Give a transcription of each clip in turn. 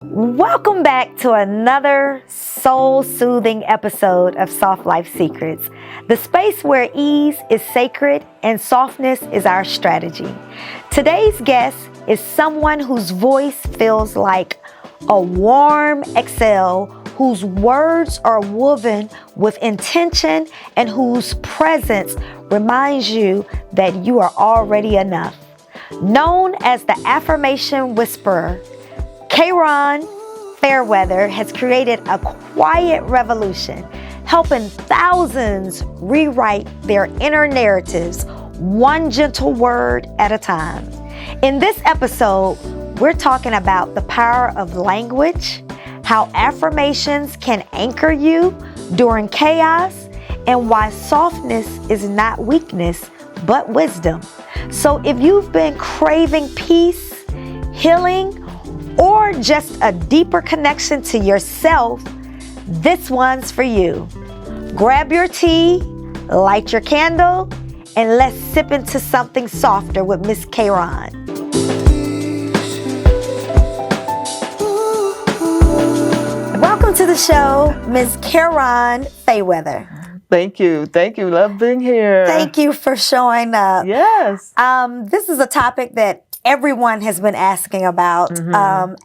Welcome back to another soul-soothing episode of Soft Life Secrets, the space where ease is sacred and softness is our strategy. Today's guest is someone whose voice feels like a warm exhale, whose words are woven with intention, and whose presence reminds you that you are already enough. Known as the Affirmation Whisperer, Karon Fayerweather has created a quiet revolution, helping thousands rewrite their inner narratives, one gentle word at a time. In this episode, we're talking about the power of language, how affirmations can anchor you during chaos, and why softness is not weakness, but wisdom. So if you've been craving peace, healing, or just a deeper connection to yourself, this one's for you. Grab your tea, light your candle, and let's sip into something softer with Miss Karon. Welcome to the show, Miss Karon Fayerweather. Thank you. Love being here. Thank you for showing up. Yes. This is a topic that everyone has been asking about,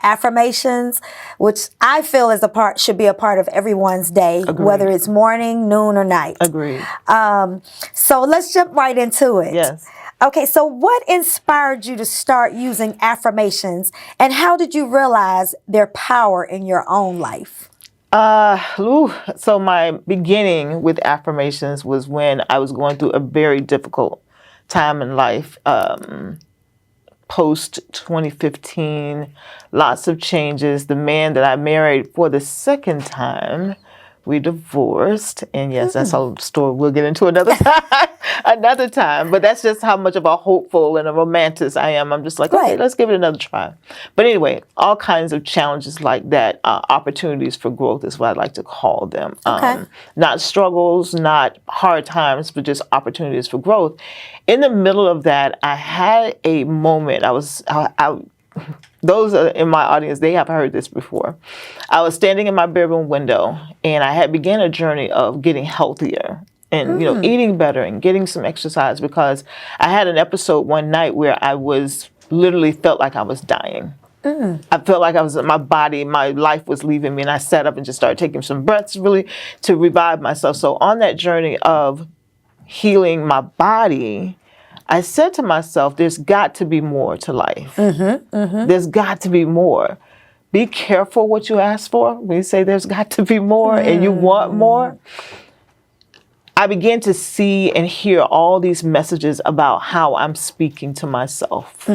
affirmations, which I feel should be a part of everyone's day, Agreed. Whether it's morning, noon, or night. Agreed. So let's jump right into it. Yes. Okay, so what inspired you to start using affirmations, and how did you realize their power in your own life? So my beginning with affirmations was when I was going through a very difficult time in life. Post 2015, lots of changes. The man that I married for the second time, we divorced. And yes, that's a story we'll get into another time. But that's just how much of a hopeful and a romantic I am. I'm just like, okay, let's give it another try. But anyway, all kinds of challenges like that, opportunities for growth is what I like to call them. Not struggles, not hard times, but just opportunities for growth. In the middle of that, I had a moment. Those in my audience, they have heard this before. I was standing in my bedroom window, and I had began a journey of getting healthier and eating better and getting some exercise, because I had an episode one night where I was literally felt like I was dying. I felt like my life was leaving me, and I sat up and just started taking some breaths really to revive myself. So on that journey of healing my body, I said to myself, there's got to be more to life. There's got to be more. Be careful what you ask for. When you say there's got to be more and you want more, I began to see and hear all these messages about how I'm speaking to myself.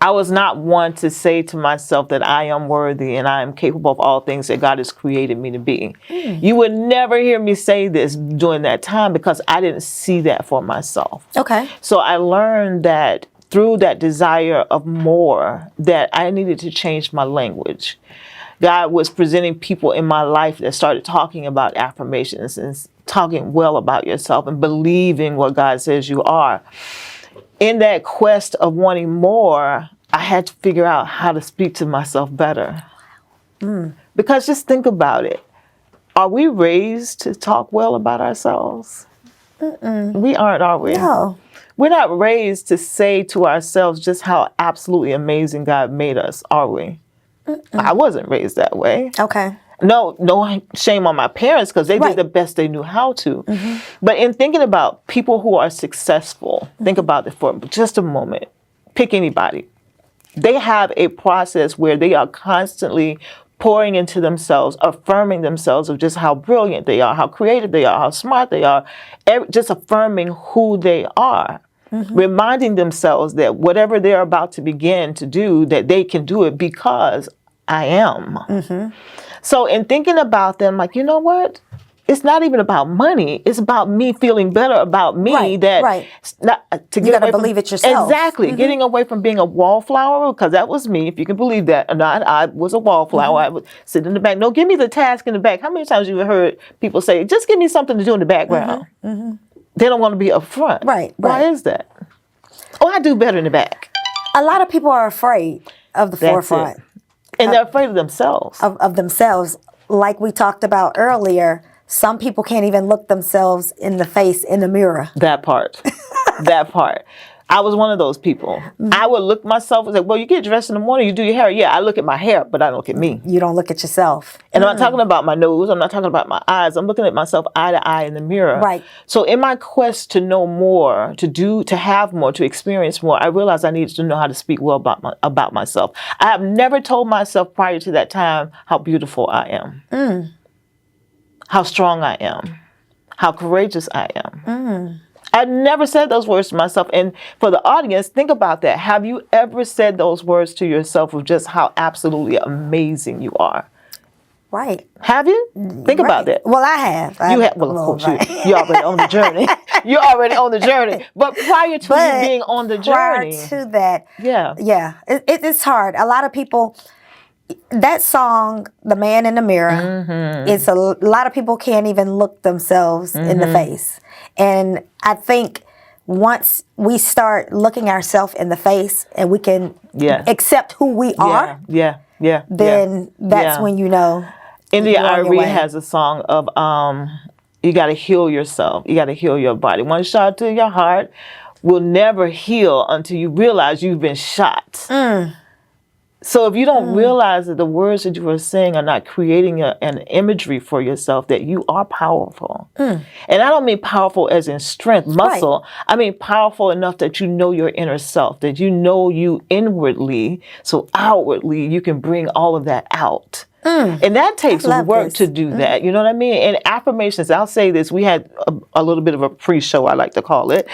I was not one to say to myself that I am worthy and I am capable of all things that God has created me to be. You would never hear me say this during that time, because I didn't see that for myself. Okay. So I learned that through that desire of more, that I needed to change my language. God was presenting people in my life that started talking about affirmations and talking well about yourself and believing what God says you are. In that quest of wanting more, I had to figure out how to speak to myself better. Because just think about it. Are we raised to talk well about ourselves? We aren't, are we? No. We're not raised to say to ourselves just how absolutely amazing God made us, are we? I wasn't raised that way. Okay. No shame on my parents, because they did the best they knew how to. But in thinking about people who are successful, think about it for just a moment. Pick anybody. They have a process where they are constantly pouring into themselves, affirming themselves of just how brilliant they are, how creative they are, how smart they are, just affirming who they are. Reminding themselves that whatever they're about to begin to do, that they can do it because I am. So in thinking about them, like, you know what? It's not even about money. It's about me feeling better about me. You got to believe it yourself. Exactly. Getting away from being a wallflower, because that was me, if you can believe that or not. I was a wallflower. I would sit in the back. No, give me the task in the back. How many times have you heard people say, just give me something to do in the background? They don't want to be up front. Why is that? Oh, I do better in the back. A lot of people are afraid of the forefront. And they're afraid of themselves. Of themselves. Like we talked about earlier, some people can't even look themselves in the face in the mirror. That part. That part. I was one of those people. I would look myself and say, well, you get dressed in the morning, you do your hair. Yeah, I look at my hair, but I don't look at me. You don't look at yourself. And I'm not talking about my nose. I'm not talking about my eyes. I'm looking at myself eye to eye in the mirror. Right. So in my quest to know more, to have more, to experience more, I realized I needed to know how to speak well about myself. I have never told myself prior to that time how beautiful I am, how strong I am, how courageous I am. I never said those words to myself. And for the audience, think about that. Have you ever said those words to yourself of just how absolutely amazing you are? Right. Have you? Think about that. Well, I have. You have. Well, of course, you're already on the journey. You're already on the journey. But prior to you being on the journey. Prior to that. Yeah. It's hard. A lot of people, that song, The Man in the Mirror, it's a lot of people can't even look themselves in the face. And I think once we start looking ourselves in the face and we can accept who we are, then that's when you know. India Arie has a song of you got to heal yourself. You got to heal your body. One shot to your heart will never heal until you realize you've been shot. So if you don't realize that the words that you are saying are not creating an imagery for yourself, that you are powerful. And I don't mean powerful as in strength, muscle. Right. I mean powerful enough that you know your inner self, that you know you inwardly, so outwardly you can bring all of that out. And that takes work to do that. You know what I mean? And affirmations, I'll say this, we had a little bit of a pre-show, I like to call it,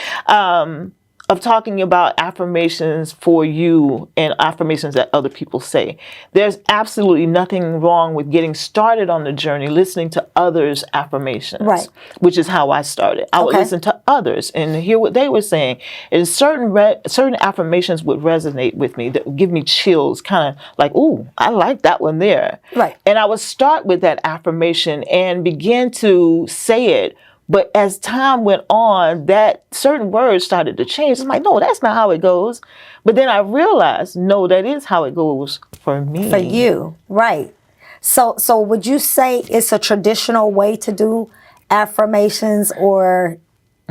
of talking about affirmations for you and affirmations that other people say. There's absolutely nothing wrong with getting started on the journey, listening to others' affirmations, right, which is how I started. I would listen to others and hear what they were saying. And certain affirmations would resonate with me, that would give me chills, kind of like, ooh, I like that one there. Right. And I would start with that affirmation and begin to say it. But as time went on, that certain words started to change. It's like, no, that's not how it goes. But then I realized, no, that is how it goes for me. For you, right. So would you say it's a traditional way to do affirmations, or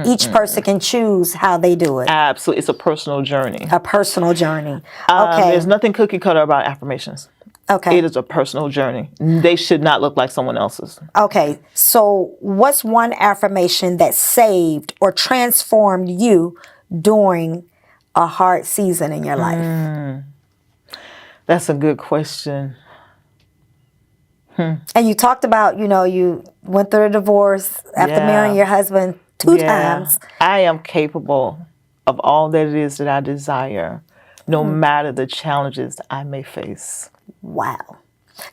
each person can choose how they do it? Absolutely. It's a personal journey. A personal journey. Okay. There's nothing cookie cutter about affirmations. Okay. It is a personal journey. They should not look like someone else's. Okay. So what's one affirmation that saved or transformed you during a hard season in your life? That's a good question. And you talked about, you went through a divorce after marrying your husband 2 times. I am capable of all that it is that I desire, no matter the challenges that I may face. Wow.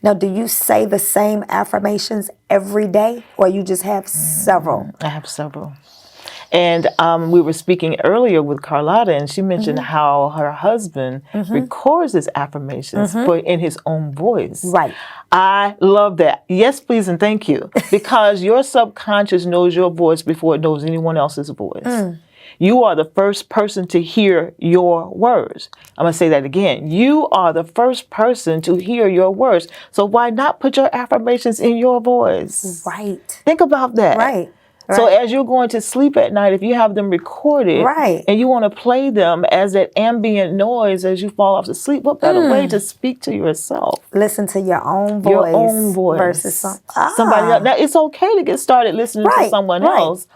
Now, do you say the same affirmations every day, or you just have several? I have several. And we were speaking earlier with Carlotta, and she mentioned how her husband records his affirmations in his own voice. Right. I love that. Yes, please, and thank you. Because your subconscious knows your voice before it knows anyone else's voice. You are the first person to hear your words. I'm going to say that again. You are the first person to hear your words. So why not put your affirmations in your voice? Right. Think about that. Right. So as you're going to sleep at night, if you have them recorded and you want to play them as that ambient noise as you fall off to sleep, what better way to speak to yourself? Listen to your own voice. Your own voice. Versus somebody else. Now, it's okay to get started listening to someone else.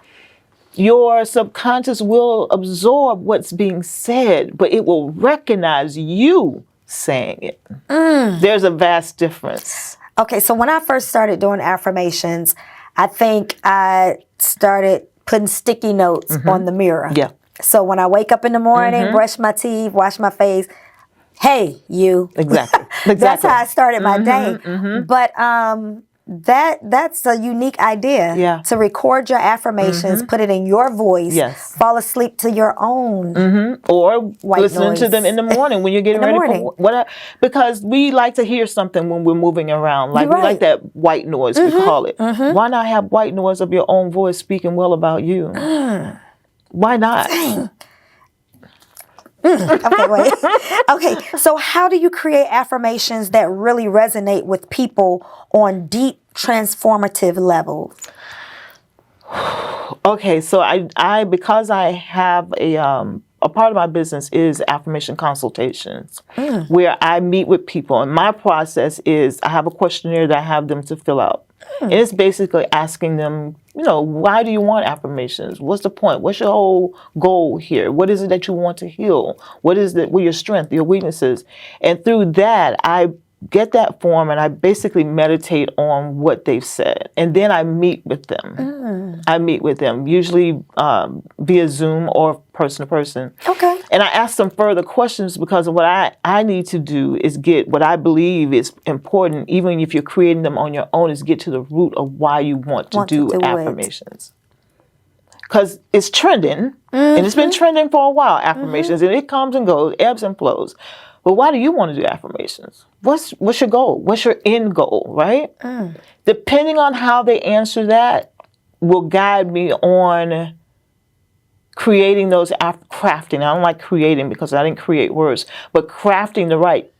Your subconscious will absorb what's being said, but it will recognize you saying it. There's a vast difference. Okay, so when I first started doing affirmations, I think I started putting sticky notes on the mirror. Yeah. So when I wake up in the morning, brush my teeth, wash my face, hey, you. Exactly. That's how I started my day. But that's a unique idea to record your affirmations, put it in your voice, fall asleep to your own or listen to them in the morning when you're getting ready for whatever. Because we like to hear something when we're moving around. Like we like that white noise, we call it. Why not have white noise of your own voice speaking well about you? Why not? Dang. Okay, wait. Okay, so how do you create affirmations that really resonate with people on deep transformative levels? Okay, so I because I have a part of my business is affirmation consultations, where I meet with people, and my process is I have a questionnaire that I have them to fill out. And it's basically asking them, why do you want affirmations? What's the point? What's your whole goal here? What is it that you want to heal? What is it? What are your strengths, your weaknesses? And through that, I get that form and I basically meditate on what they've said. And then I meet with them. I meet with them, usually via Zoom or person to person. Okay. And I ask them further questions because what I need to do is get what I believe is important, even if you're creating them on your own, is get to the root of why you want to do affirmations. Because it's trending, and it's been trending for a while, affirmations, and it comes and goes, ebbs and flows. But why do you want to do affirmations? What's your goal? What's your end goal, right? Depending on how they answer that will guide me on creating those, crafting. I don't like creating because I didn't create words, but crafting the right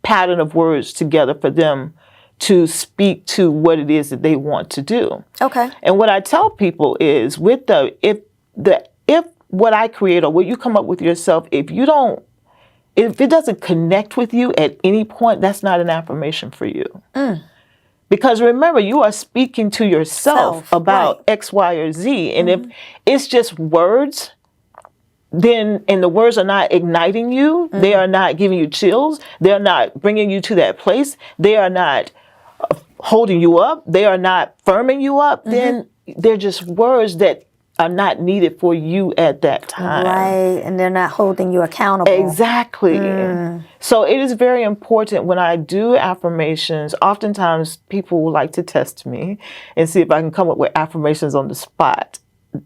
pattern of words together for them to speak to what it is that they want to do. Okay. And what I tell people is if what I create or what you come up with yourself, if it doesn't connect with you at any point, that's not an affirmation for you. Because remember, you are speaking to yourself about X, Y, or Z. And if it's just words, and the words are not igniting you, they are not giving you chills, they're not bringing you to that place, they are not holding you up, they are not firming you up, then they're just words that are not needed for you at that time. Right, and they're not holding you accountable. Exactly. So it is very important when I do affirmations. Oftentimes people will like to test me and see if I can come up with affirmations on the spot.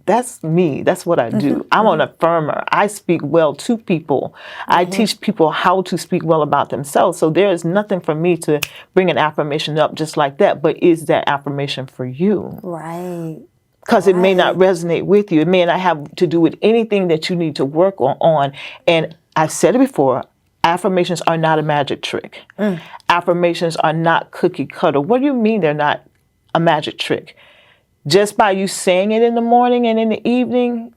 That's me. That's what I do. I'm an affirmer. I speak well to people. I teach people how to speak well about themselves. So there is nothing for me to bring an affirmation up just like that. But is that affirmation for you? Right. Because it may not resonate with you. It may not have to do with anything that you need to work on. And I've said it before, affirmations are not a magic trick. Affirmations are not cookie cutter. What do you mean they're not a magic trick? Just by you saying it in the morning and in the evening,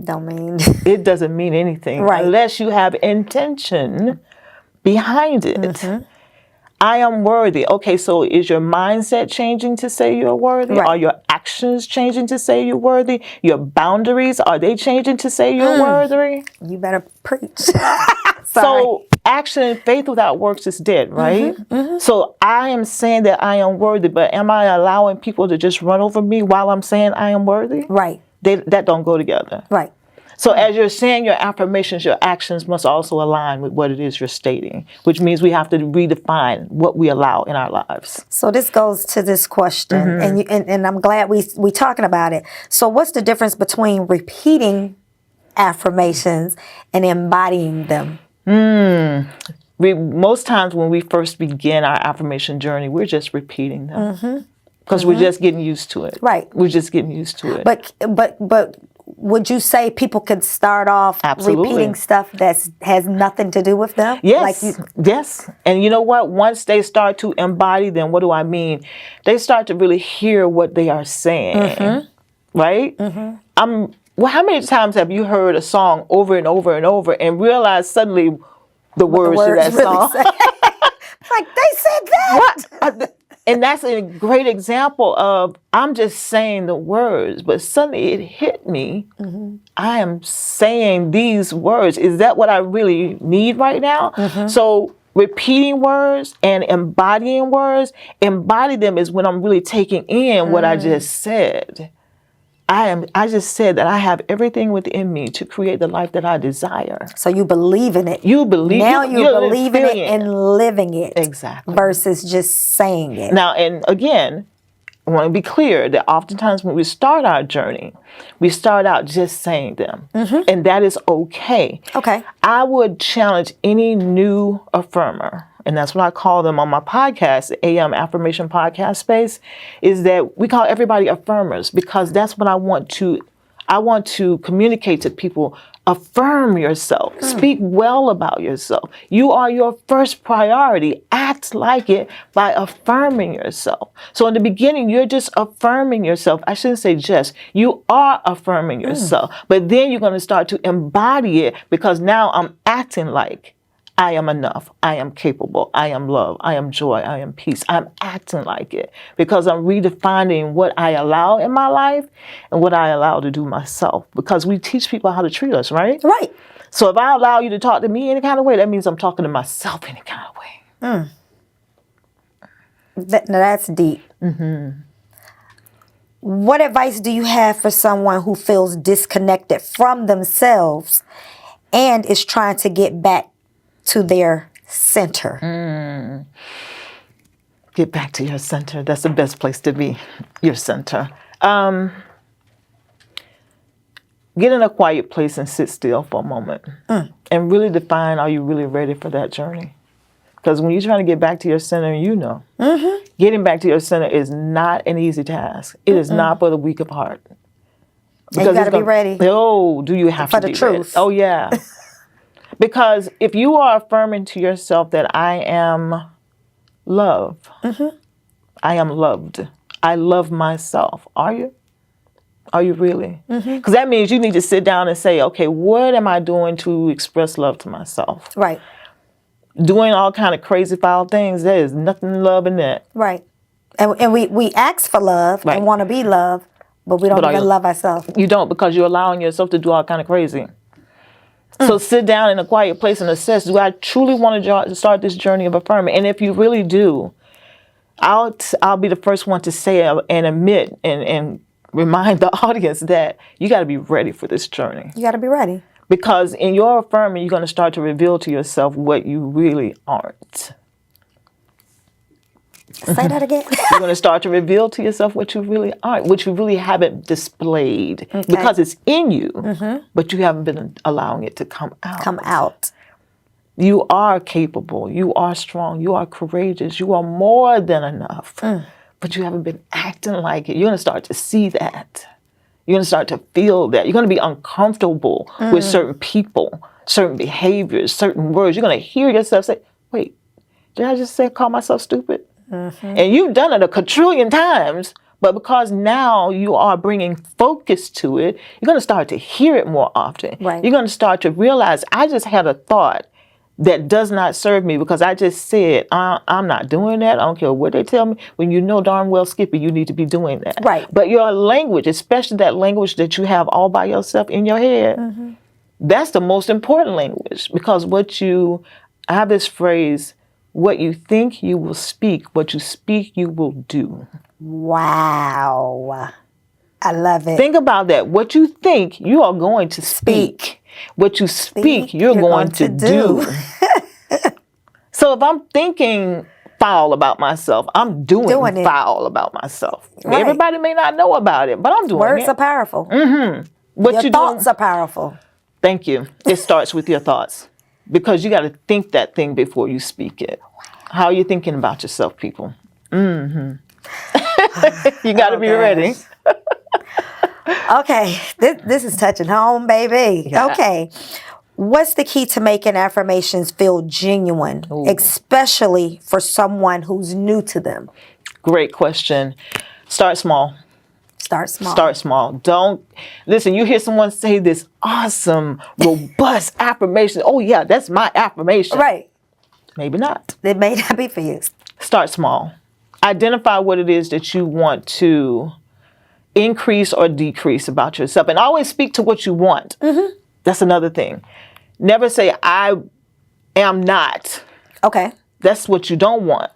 it doesn't mean anything. Right. Unless you have intention behind it. I am worthy. Okay, so is your mindset changing to say you're worthy? Are your actions changing to say you're worthy? Your boundaries, are they changing to say you're worthy? You better preach. So action and faith without works is dead, right? So I am saying that I am worthy, but am I allowing people to just run over me while I'm saying I am worthy? Right. That don't go together. Right. So as you're saying your affirmations, your actions must also align with what it is you're stating, which means we have to redefine what we allow in our lives. So this goes to this question, and I'm glad we talking about it. So what's the difference between repeating affirmations and embodying them? Most times when we first begin our affirmation journey, we're just repeating them because we're just getting used to it. Right. We're just getting used to it. But would you say people could start off repeating stuff that has nothing to do with them? Yes. Yes. And you know what? Once they start to embody them, what do I mean? They start to really hear what they are saying. Right? Well, how many times have you heard a song over and over and over and realized suddenly the words to that song? Like, they said that. What? And that's a great example of I'm just saying the words, but suddenly it hit me. I am saying these words. Is that what I really need right now? So repeating words and embodying words, embody them is when I'm really taking in what I just said. I just said that I have everything within me to create the life that I desire. So you believe in it. You believe now you're believing it and living it. Exactly. Versus just saying it. Now, and again, I want to be clear that oftentimes when we start our journey, we start out just saying them. And that is okay. Okay. I would challenge any new affirmer, and that's what I call them on my podcast, the AM Affirmation Podcast Space, is that we call everybody affirmers because that's what I want to I want to communicate to people, affirm yourself. Speak well about yourself. You are your first priority. Act like it by affirming yourself. So in the beginning, you're just affirming yourself. I shouldn't say just. You are affirming yourself. But then you're going to start to embody it, because now I'm acting like I am enough. I am capable. I am love. I am joy. I am peace. I'm acting like it because I'm redefining what I allow in my life and what I allow to do myself, because we teach people how to treat us, right? Right. So if I allow you to talk to me any kind of way, that means I'm talking to myself any kind of way. Now that's deep. What advice do you have for someone who feels disconnected from themselves and is trying to get back to their center? Get back to your center. That's the best place to be, your center. Get in a quiet place and sit still for a moment and really define, are you really ready for that journey? Because when you're trying to get back to your center, getting back to your center is not an easy task. It is not for the weak of heart. And you got to be ready. Oh, do you have for to the be truth? Ready? Oh, yeah. Because if you are affirming to yourself that I am love, I am loved, I love myself, are you? Are you really? Because that means you need to sit down and say, okay, what am I doing to express love to myself? Right. Doing all kind of crazy foul things, there is nothing love in that. Right. And we ask for love and want to be loved, but we don't even love ourselves. You don't, because you're allowing yourself to do all kind of crazy. So sit down in a quiet place and assess, do I truly want to start this journey of affirming? And if you really do, I'll be the first one to say and admit and remind the audience that you got to be ready for this journey. You got to be ready. Because in your affirming, you're going to start to reveal to yourself what you really aren't. Say that again. You're going to start to reveal to yourself what you really aren't, what you really haven't displayed. Because it's in you, but you haven't been allowing it to come out. You are capable. You are strong. You are courageous. You are more than enough. But you haven't been acting like it. You're going to start to see that. You're going to start to feel that. You're going to be uncomfortable with certain people, certain behaviors, certain words. You're going to hear yourself say, wait, did I just call myself stupid? And you've done it a quadrillion times, but because now you are bringing focus to it, you're going to start to hear it more often. Right. You're going to start to realize, I just had a thought that does not serve me because I just said, I'm not doing that. I don't care what they tell me. When you know darn well, Skippy, you need to be doing that. Right. But your language, especially that language that you have all by yourself in your head, that's the most important language, because I have this phrase, what you think, you will speak. What you speak, you will do. Wow. I love it. Think about that. What you think, you are going to speak. What you speak, you're going to do. So if I'm thinking foul about myself, I'm doing foul about myself. Right. Everybody may not know about it, but I'm doing it. Words are powerful. Your thoughts are powerful. Thank you. It starts with your thoughts, because you got to think that thing before you speak it. How are you thinking about yourself, people? You got to be ready. Okay, this is touching home, baby. Yeah. Okay, what's the key to making affirmations feel genuine, especially for someone who's new to them? Great question. Start small. Start small. Start small. Don't listen. You hear someone say this awesome, robust affirmation. Oh yeah, that's my affirmation. Right. Maybe not. It may not be for you. Start small. Identify what it is that you want to increase or decrease about yourself, and always speak to what you want. That's another thing. Never say I am not. Okay. That's what you don't want.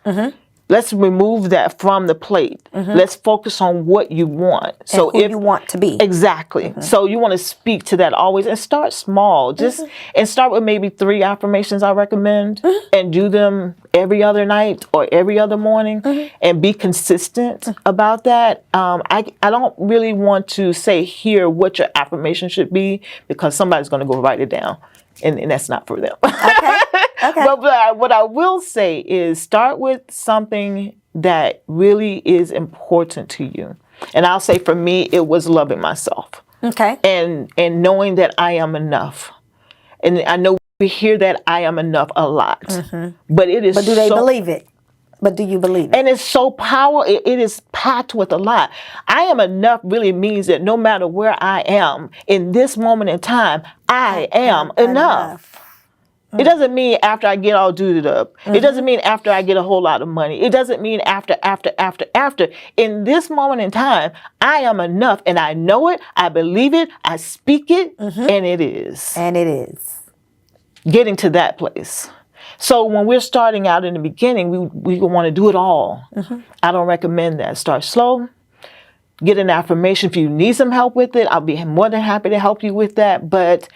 Let's remove that from the plate. Let's focus on what you want. So who you want to be. Exactly. So you want to speak to that always, and start small. Just and start with maybe 3 affirmations I recommend, and do them every other night or every other morning, and be consistent about that. I don't really want to say here what your affirmation should be, because somebody's going to go write it down, and that's not for them. Okay. But what I will say is start with something that really is important to you. And I'll say for me, it was loving myself. Okay. And knowing that I am enough. And I know we hear that I am enough a lot, but it is. But do they believe it? But do you believe it? And it's so powerful. It is packed with a lot. I am enough really means that no matter where I am in this moment in time, I am enough. It doesn't mean after I get all duded up. It doesn't mean after I get a whole lot of money. It doesn't mean after. In this moment in time, I am enough, and I know it, I believe it, I speak it, and it is. And it is. Getting to that place. So when we're starting out in the beginning, we want to do it all. I don't recommend that. Start slow. Get an affirmation. If you need some help with it, I'll be more than happy to help you with that. But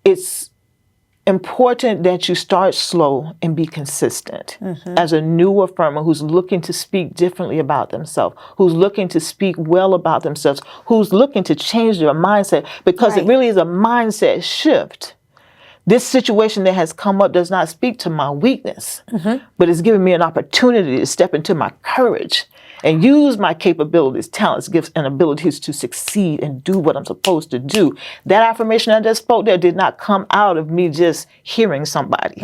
it's important that you start slow and be consistent. As a new affirmer who's looking to speak differently about themselves, who's looking to speak well about themselves, who's looking to change their mindset, because it really is a mindset shift. This situation that has come up does not speak to my weakness, but it's given me an opportunity to step into my courage and use my capabilities, talents, gifts, and abilities to succeed and do what I'm supposed to do. That affirmation I just spoke there did not come out of me just hearing somebody.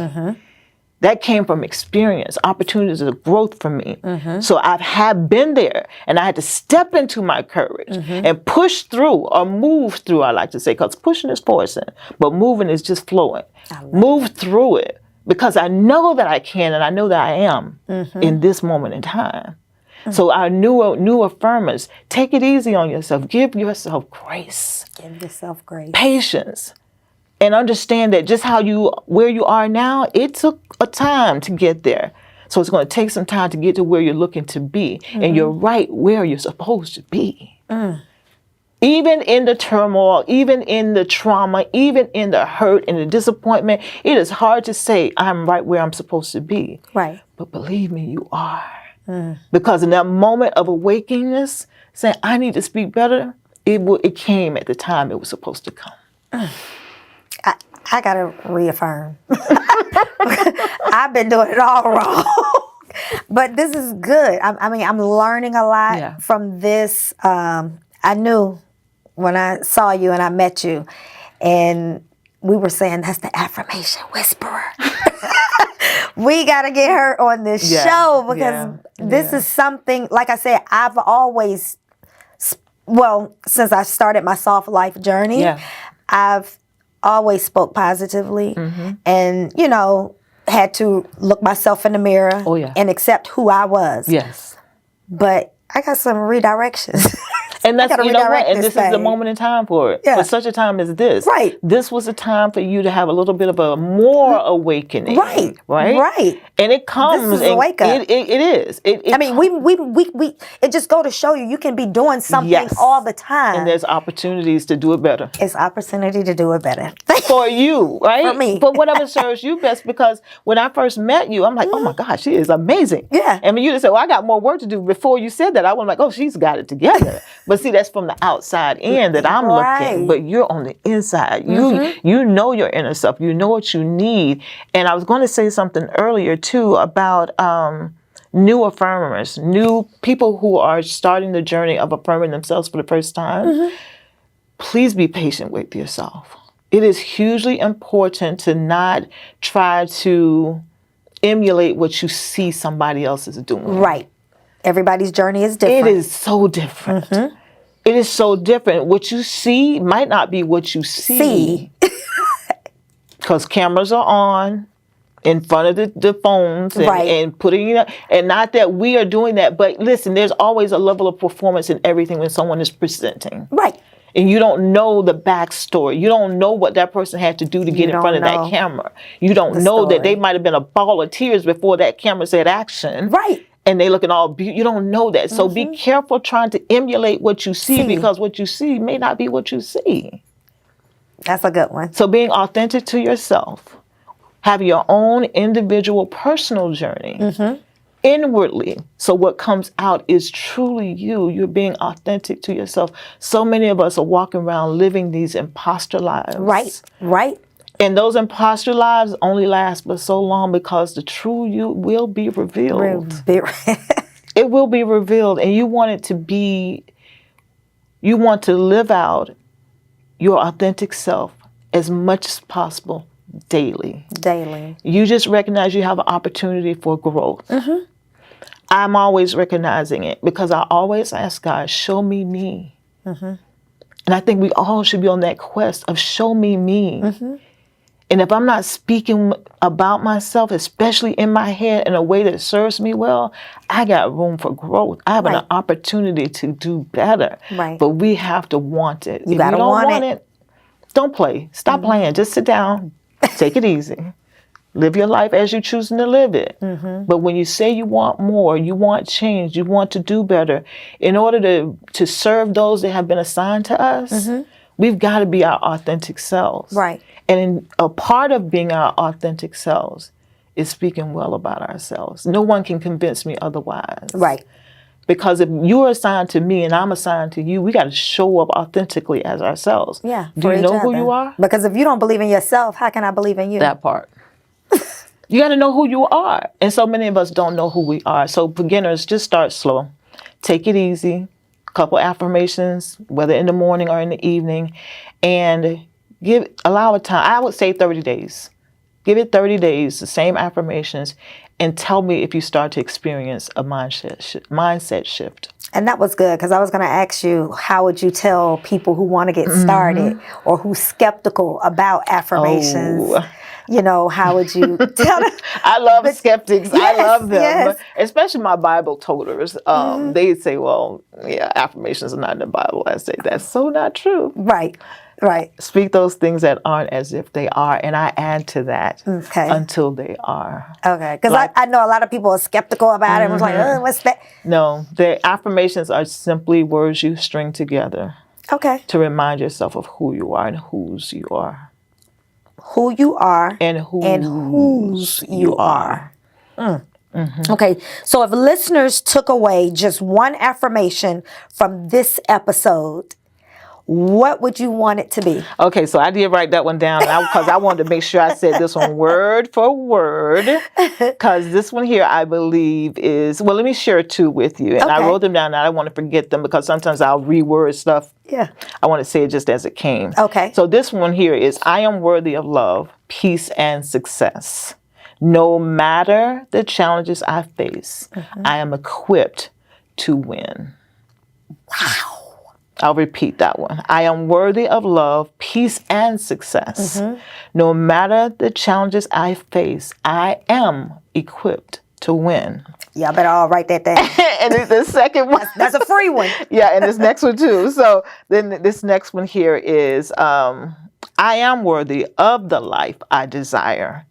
That came from experience, opportunities of growth for me. So I've been there, and I had to step into my courage and push through or move through, I like to say, because pushing is forcing, but moving is just flowing. Move through it because I know that I can, and I know that I am in this moment in time. So our new affirmers, take it easy on yourself. Give yourself grace. Give yourself grace. Patience. And understand that just where you are now, it took a time to get there. So it's going to take some time to get to where you're looking to be. And you're right where you're supposed to be. Even in the turmoil, even in the trauma, even in the hurt and the disappointment, it is hard to say, I'm right where I'm supposed to be. Right. But believe me, you are. Because in that moment of awakeness, saying, I need to speak better, it came at the time it was supposed to come. I gotta reaffirm. I've been doing it all wrong. But this is good. I mean, I'm learning a lot from this. I knew when I saw you and I met you, and we were saying that's the affirmation whisperer. We gotta get her on this show because this is something, like I said, I've always, since I started my soft life journey, I've always spoke positively and, had to look myself in the mirror and accept who I was. Yes. But I got some redirections. And that's, you know what, and this is the moment in time for it. Yeah. For such a time as this. Right. This was a time for you to have a little bit of a more awakening. Right. Right? Right. And it comes. This is a wake up. It is. I mean, we it just go to show you can be doing something all the time. And there's opportunities to do it better. It's opportunity to do it better. For you, right? For me. For whatever serves you best, because when I first met you, I'm like, oh my gosh, she is amazing. Yeah. And when you just said, well, I got more work to do, before you said that, I was like, oh, she's got it together. But see, that's from the outside in that I'm looking, but you're on the inside. You know your inner self. You know what you need. And I was going to say something earlier too about new affirmers, new people who are starting the journey of affirming themselves for the first time. Please be patient with yourself. It is hugely important to not try to emulate what you see somebody else is doing. Right. Everybody's journey is different. It is so different. It is so different. What you see might not be what you see. Because cameras are on in front of the phones and putting it, and not that we are doing that, but listen, there's always a level of performance in everything when someone is presenting. Right. And you don't know the backstory. You don't know what that person had to do to get in front of that camera. You don't know that they might have been a ball of tears before that camera said action. Right. And they looking all beautiful. You don't know that. So be careful trying to emulate what you see because what you see may not be what you see. That's a good one. So being authentic to yourself, have your own individual personal journey inwardly. So what comes out is truly you. You're being authentic to yourself. So many of us are walking around living these imposter lives. Right. Right. And those imposter lives only last but so long because the true you will be revealed. It will be revealed, and you want it to be You want to live out your authentic self as much as possible daily. Daily. You just recognize you have an opportunity for growth. I'm always recognizing it because I always ask God, show me me. And I think we all should be on that quest of show me me. And if I'm not speaking about myself, especially in my head in a way that serves me well, I got room for growth. I have an opportunity to do better. Right. But we have to want it. You gotta want it. Don't play. Stop playing. Just sit down. Take it easy. Live your life as you're choosing to live it. But when you say you want more, you want change, you want to do better, in order to serve those that have been assigned to us, we've got to be our authentic selves. Right. And a part of being our authentic selves is speaking well about ourselves. No one can convince me otherwise. Right. Because if you're assigned to me and I'm assigned to you, we got to show up authentically as ourselves. Yeah. Do you know who you are? Because if you don't believe in yourself, how can I believe in you? That part. You got to know who you are. And so many of us don't know who we are. So beginners, just start slow. Take it easy. Couple affirmations, whether in the morning or in the evening, and allow it time. I would say 30 days. Give it 30 days, the same affirmations, and tell me if you start to experience a mindset shift. And that was good, because I was going to ask you, how would you tell people who want to get started or who's skeptical about affirmations? You know, how would you tell them? I love skeptics. Yes, I love them, yes. Especially my Bible toters. They'd say, well, yeah, affirmations are not in the Bible. I say, that's so not true. Right, right. Speak those things that aren't as if they are, and I add to that until they are. Okay, because I know a lot of people are skeptical about it. And was like, oh, what's that? No, the affirmations are simply words you string together. Okay. To remind yourself of who you are and whose you are. Who you are and whose you are. Okay, so if listeners took away just one affirmation from this episode, what would you want it to be? Okay, so I did write that one down because I wanted to make sure I said this one word for word, because this one here I believe is, well, let me share two with you. And I wrote them down and I don't want to forget them because sometimes I'll reword stuff. Yeah. I want to say it just as it came. Okay. So this one here is, I am worthy of love, peace, and success. No matter the challenges I face, I am equipped to win. Wow. I'll repeat that one. I am worthy of love, peace, and success. No matter the challenges I face, I am equipped to win. Y'all better all write that down. And the second one. That's a free one. Yeah, and this next one too. So then this next one here is, I am worthy of the life I desire,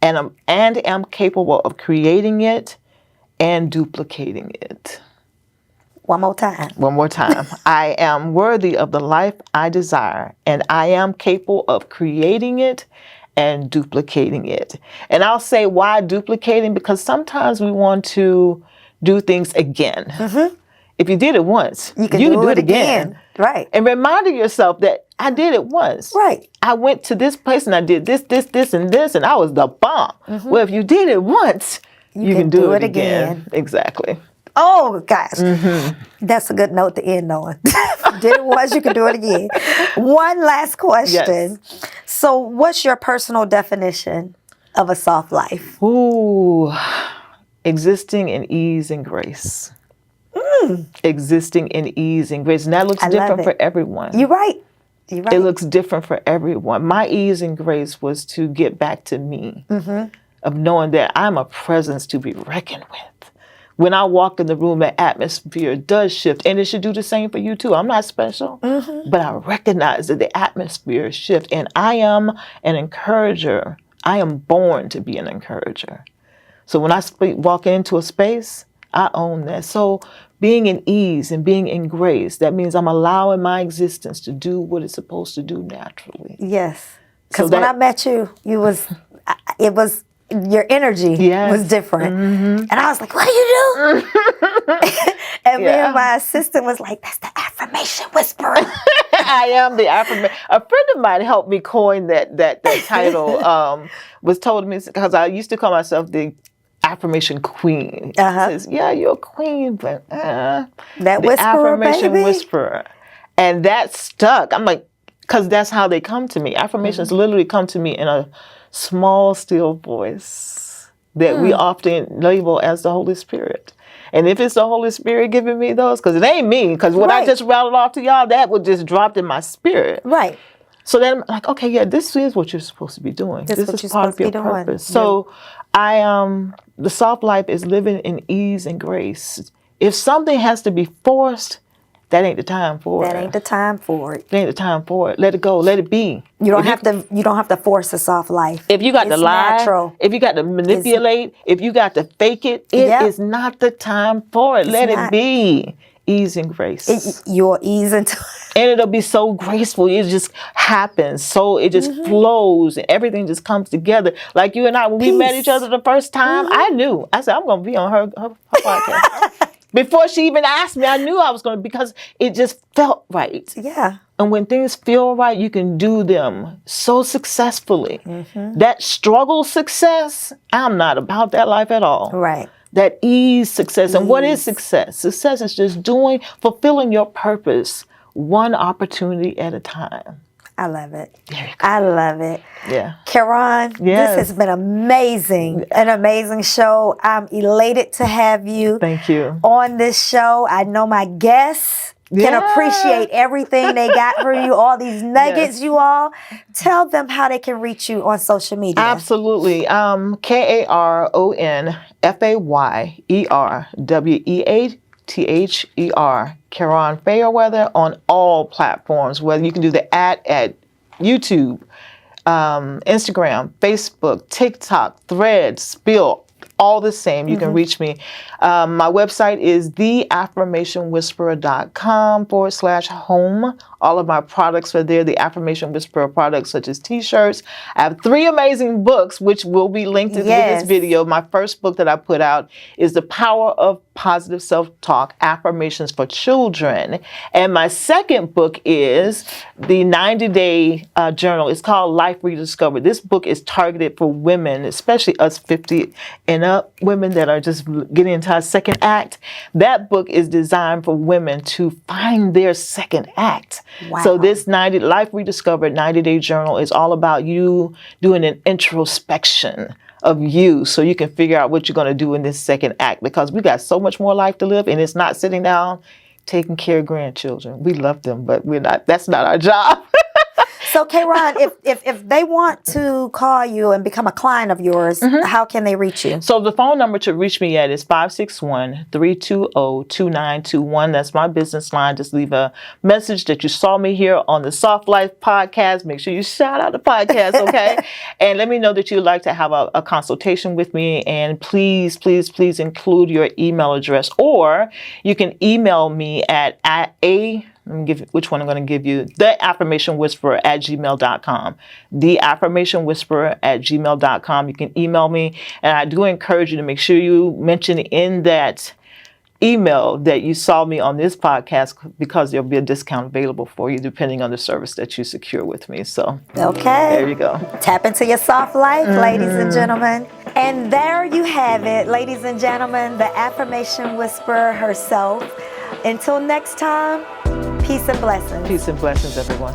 and am capable of creating it and duplicating it. One more time. One more time. I am worthy of the life I desire, and I am capable of creating it and duplicating it. And I'll say why duplicating, because sometimes we want to do things again. If you did it once, you can do it again. Right. And reminding yourself that I did it once. Right. I went to this place and I did this, and this, and I was the bomb. Well, if you did it once, you can do it again. Exactly. Oh, gosh. That's a good note to end on. Did it once, you can do it again. One last question. Yes. So what's your personal definition of a soft life? Ooh, existing in ease and grace. Existing in ease and grace. And that looks different for everyone. You're right. You're right. It looks different for everyone. My ease and grace was to get back to me, of knowing that I'm a presence to be reckoned with. When I walk in the room, the atmosphere does shift, and it should do the same for you too. I'm not special, but I recognize that the atmosphere shifts, and I am an encourager. I am born to be an encourager. So when I walk into a space, I own that. So being in ease and being in grace, that means I'm allowing my existence to do what it's supposed to do naturally. Yes, because when I met you, your energy was different. And I was like, what do you do? And me and my assistant was like, that's the affirmation whisperer. I am the affirmation. A friend of mine helped me coin that title, was told me, because I used to call myself the affirmation queen. Says, yeah, you're a queen, but that whisperer, affirmation baby. whisperer. And that stuck. I'm like, because that's how they come to me. Affirmations literally come to me in a small, still voice that we often label as the Holy Spirit. And if it's the Holy Spirit giving me those, because it ain't me, because what I just rattled off to y'all, that would just dropped in my spirit. Right. So then I'm like, okay, yeah, this is what you're supposed to be doing. This is part of your purpose. So the soft life is living in ease and grace. If something has to be forced, that ain't the time for it. That ain't the time for it. That ain't the time for it. Let it go. Let it be. You don't have to force a soft life. If you got to lie, natural. If you got to manipulate, if you got to fake it, it is not the time for it. Let it be. Ease and grace. You'll ease into it. And it'll be so graceful. It just happens. So it just flows and everything just comes together. Like you and I, when we met each other the first time, I knew. I said, I'm going to be on her podcast. Before she even asked me, I knew I was going to, because it just felt right. Yeah. And when things feel right, you can do them so successfully. That struggle success, I'm not about that life at all. Right. That ease success. And what is success? Success is just fulfilling your purpose one opportunity at a time. I love it. I love it. Yeah. Karon, this has been amazing. An amazing show. I'm elated to have you. Thank you. On this show. I know my guests can appreciate everything they got from you, all these nuggets, you all. Tell them how they can reach you on social media. Absolutely. KaronFayerweather, Karon Fayerweather on all platforms, whether you can do the at YouTube, Instagram, Facebook, TikTok, Threads, Spill, all the same. You can reach me. My website is theaffirmationwhisperer.com/home. All of my products are there. The Affirmation Whisperer products, such as t-shirts. I have 3 amazing books, which will be linked in this video. My first book that I put out is The Power of Positive Self-Talk, Affirmations for Children. And my second book is the 90-day journal. It's called Life Rediscovered. This book is targeted for women, especially us 50 and up, women that are just getting into our second act. That book is designed for women to find their second act. Wow. So this Life Rediscovered 90-day journal is all about you doing an introspection of you, so you can figure out what you're going to do in this second act, because we got so much more life to live, and it's not sitting down taking care of grandchildren. We love them, but that's not our job. So, Karon, if they want to call you and become a client of yours, how can they reach you? So the phone number to reach me at is 561-320-2921. That's my business line. Just leave a message that you saw me here on the Soft Life podcast. Make sure you shout out the podcast, okay? And let me know that you'd like to have a consultation with me. And please, please, please include your email address. Or you can email me at which one I'm going to give you, theaffirmationwhisperer@gmail.com. Theaffirmationwhisperer@gmail.com. You can email me, and I do encourage you to make sure you mention in that email that you saw me on this podcast, because there'll be a discount available for you depending on the service that you secure with me. So there you go. Tap into your soft life, ladies and gentlemen. And there you have it, ladies and gentlemen, the Affirmation Whisperer herself. Until next time, peace and blessings. Peace and blessings, everyone.